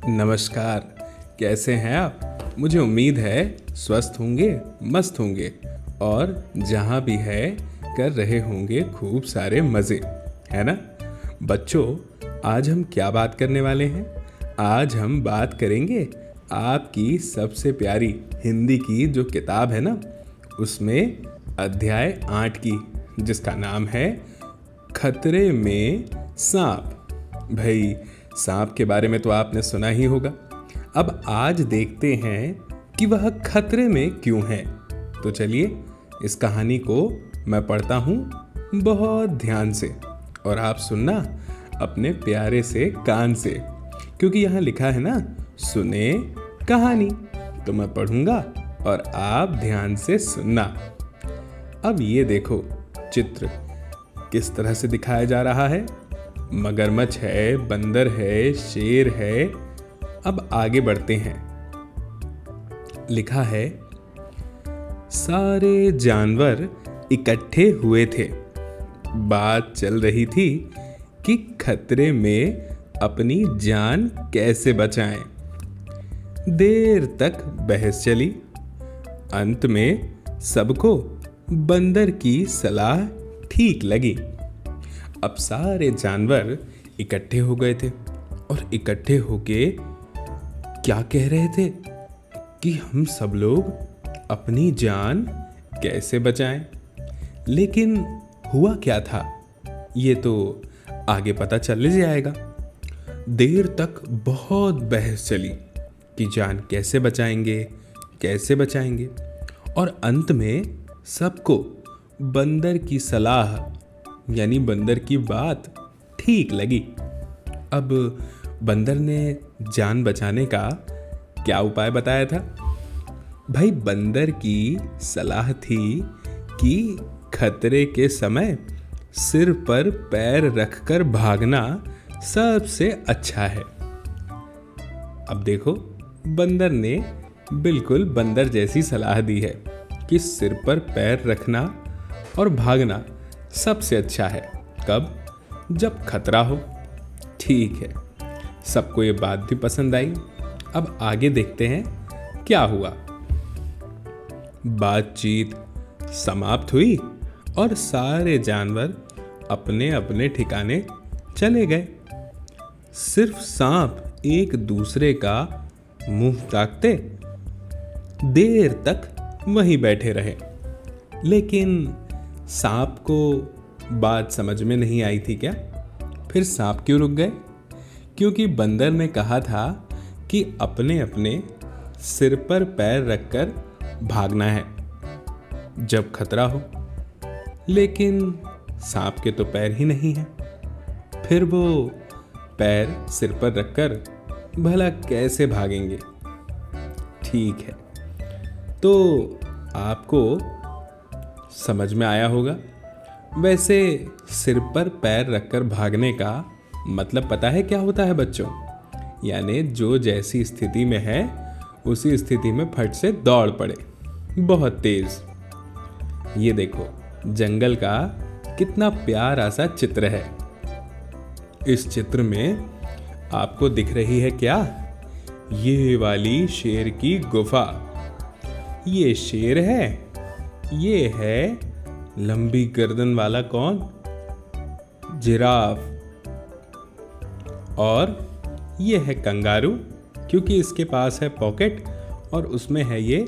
नमस्कार। कैसे हैं आप? मुझे उम्मीद है स्वस्थ होंगे, मस्त होंगे और जहाँ भी है कर रहे होंगे खूब सारे मज़े, है ना? बच्चों, आज हम क्या बात करने वाले हैं? आज हम बात करेंगे आपकी सबसे प्यारी हिंदी की जो किताब है ना, उसमें अध्याय 8 की, जिसका नाम है खतरे में सांप। भाई, सांप के बारे में तो आपने सुना ही होगा। अब आज देखते हैं कि वह खतरे में क्यों है। तो चलिए इस कहानी को मैं पढ़ता हूँ बहुत ध्यान से, और आप सुनना अपने प्यारे से कान से, क्योंकि यहाँ लिखा है ना, सुने कहानी। तो मैं पढ़ूंगा और आप ध्यान से सुनना। अब ये देखो चित्र किस तरह से दिखाया जा रहा है। मगरमच्छ है, बंदर है, शेर है। अब आगे बढ़ते हैं। लिखा है, सारे जानवर इकट्ठे हुए थे। बात चल रही थी कि खतरे में अपनी जान कैसे बचाएं। देर तक बहस चली। अंत में सबको बंदर की सलाह ठीक लगी। अब सारे जानवर इकट्ठे हो गए थे और इकट्ठे होके क्या कह रहे थे कि हम सब लोग अपनी जान कैसे बचाएं। लेकिन हुआ क्या था, ये तो आगे पता चल जाएगा। देर तक बहुत बहस चली कि जान कैसे बचाएंगे, कैसे बचाएंगे, और अंत में सबको बंदर की सलाह यानी बंदर की बात ठीक लगी। अब बंदर ने जान बचाने का क्या उपाय बताया था? भाई, बंदर की सलाह थी कि खतरे के समय सिर पर पैर रखकर भागना सबसे अच्छा है। अब देखो, बंदर ने बिल्कुल बंदर जैसी सलाह दी है कि सिर पर पैर रखना और भागना सबसे अच्छा है। कब? जब खतरा हो। ठीक है, सबको ये बात भी पसंद आई। अब आगे देखते हैं क्या हुआ। बातचीत समाप्त हुई और सारे जानवर अपने अपने ठिकाने चले गए। सिर्फ सांप एक दूसरे का मुंह ताकते देर तक वहीं बैठे रहे। लेकिन सांप को बात समझ में नहीं आई थी क्या? फिर सांप क्यों रुक गए? क्योंकि बंदर ने कहा था कि अपने अपने सिर पर पैर रखकर भागना है जब खतरा हो। लेकिन सांप के तो पैर ही नहीं हैं। फिर वो पैर सिर पर रखकर भला कैसे भागेंगे? ठीक है, तो आपको समझ में आया होगा। वैसे सिर पर पैर रखकर भागने का मतलब पता है क्या होता है बच्चों? यानी जो जैसी स्थिति में है उसी स्थिति में फट से दौड़ पड़े, बहुत तेज। ये देखो, जंगल का कितना प्यारा सा चित्र है। इस चित्र में आपको दिख रही है क्या? ये वाली शेर की गुफा। ये शेर है। ये है लंबी गर्दन वाला कौन? जिराफ। और ये है कंगारू, क्योंकि इसके पास है पॉकेट और उसमें है ये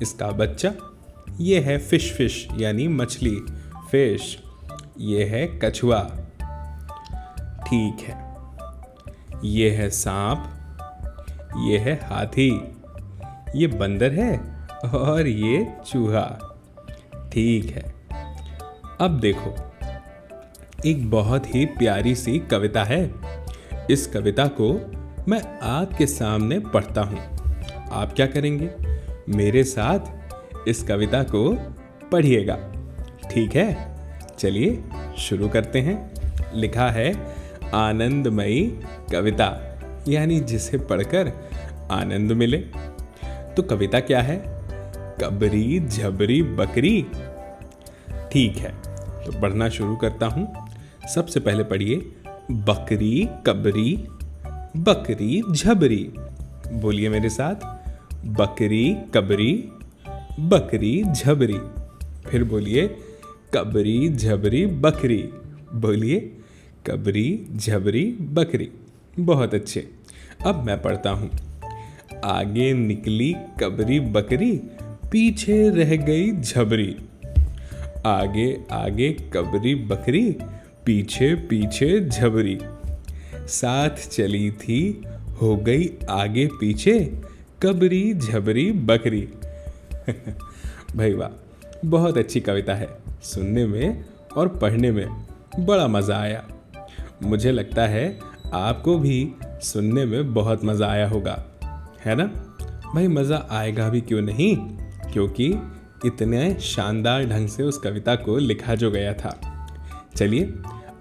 इसका बच्चा। ये है फिश यानी मछली, फिश। ये है कछुआ। ठीक है, ये है सांप। ये है हाथी। ये बंदर है और ये चूहा। ठीक है, अब देखो, एक बहुत ही प्यारी सी कविता है। इस कविता को मैं आपके सामने पढ़ता हूँ। आप क्या करेंगे? मेरे साथ इस कविता को पढ़िएगा। ठीक है, चलिए शुरू करते हैं। लिखा है, आनंदमयी कविता, यानी जिसे पढ़कर आनंद मिले। तो कविता क्या है? कबरी झबरी बकरी। ठीक है, तो पढ़ना शुरू करता हूं। सबसे पहले पढ़िए, बकरी कबरी बकरी झबरी। बोलिए मेरे साथ, बकरी कबरी, बकरी झबरी। फिर बोलिए, कबरी झबरी बकरी। बोलिए, कबरी झबरी बकरी। बहुत अच्छे। अब मैं पढ़ता हूँ। आगे निकली कबरी बकरी, पीछे रह गई झबरी। आगे आगे कबरी बकरी, पीछे पीछे झबरी। साथ चली थी, हो गई आगे पीछे, कबरी झबरी बकरी। भाई वाह, बहुत अच्छी कविता है। सुनने में और पढ़ने में बड़ा मज़ा आया। मुझे लगता है आपको भी सुनने में बहुत मज़ा आया होगा, है ना? भाई मज़ा आएगा भी क्यों नहीं, क्योंकि इतने शानदार ढंग से उस कविता को लिखा जो गया था। चलिए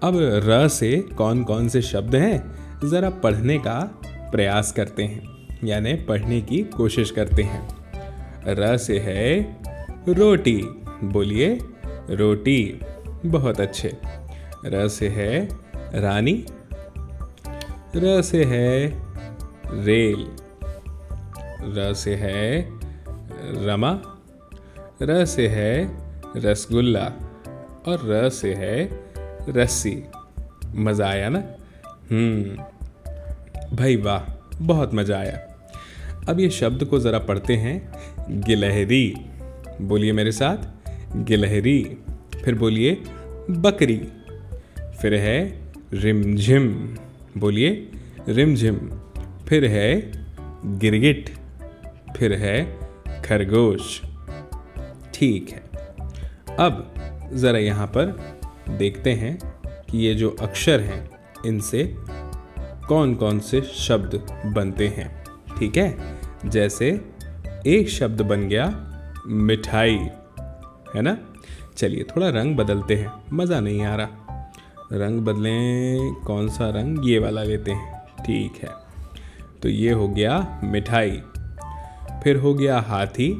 अब र से कौन कौन से शब्द हैं ज़रा पढ़ने का प्रयास करते हैं, यानी पढ़ने की कोशिश करते हैं। र से है रोटी। बोलिए, रोटी। बहुत अच्छे। र से है रानी। र से है रेल। र से है रमा। र से है रसगुल्ला। और र से है रस्सी। मज़ा आया ना? भाई वाह, बहुत मज़ा आया। अब ये शब्द को ज़रा पढ़ते हैं। गिलहरी। बोलिए मेरे साथ, गिलहरी। फिर बोलिए बकरी। फिर है रिमझिम। बोलिए रिमझिम। फिर है गिरगिट। फिर है खरगोश। ठीक है। अब ज़रा यहाँ पर देखते हैं कि ये जो अक्षर हैं इनसे कौन कौन से शब्द बनते हैं। ठीक है, जैसे एक शब्द बन गया मिठाई, है ना? चलिए थोड़ा रंग बदलते हैं, मज़ा नहीं आ रहा। रंग बदलें, कौन सा रंग? ये वाला लेते हैं। ठीक है, तो ये हो गया मिठाई। फिर हो गया हाथी।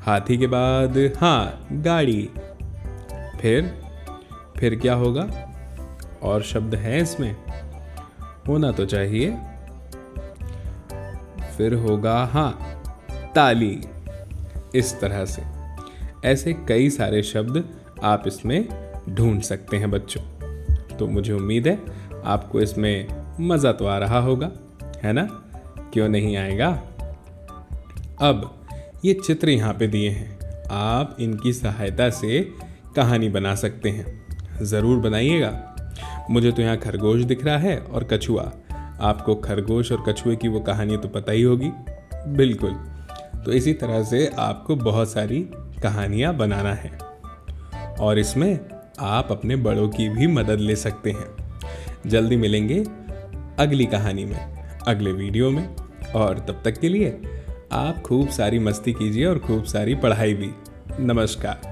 हाथी के बाद हाँ गाड़ी। फिर क्या होगा? और शब्द हैं इसमें, होना तो चाहिए। फिर होगा हाँ ताली। इस तरह से ऐसे कई सारे शब्द आप इसमें ढूंढ सकते हैं बच्चों। तो मुझे उम्मीद है आपको इसमें मज़ा तो आ रहा होगा, है ना? क्यों नहीं आएगा? अब ये चित्र यहाँ पे दिए हैं, आप इनकी सहायता से कहानी बना सकते हैं। ज़रूर बनाइएगा। मुझे तो यहाँ खरगोश दिख रहा है और कछुआ। आपको खरगोश और कछुए की वो कहानी तो पता ही होगी। बिल्कुल। तो इसी तरह से आपको बहुत सारी कहानियाँ बनाना है और इसमें आप अपने बड़ों की भी मदद ले सकते हैं। जल्दी मिलेंगे अगली कहानी में, अगले वीडियो में। और तब तक के लिए आप खूब सारी मस्ती कीजिए और खूब सारी पढ़ाई भी। नमस्कार।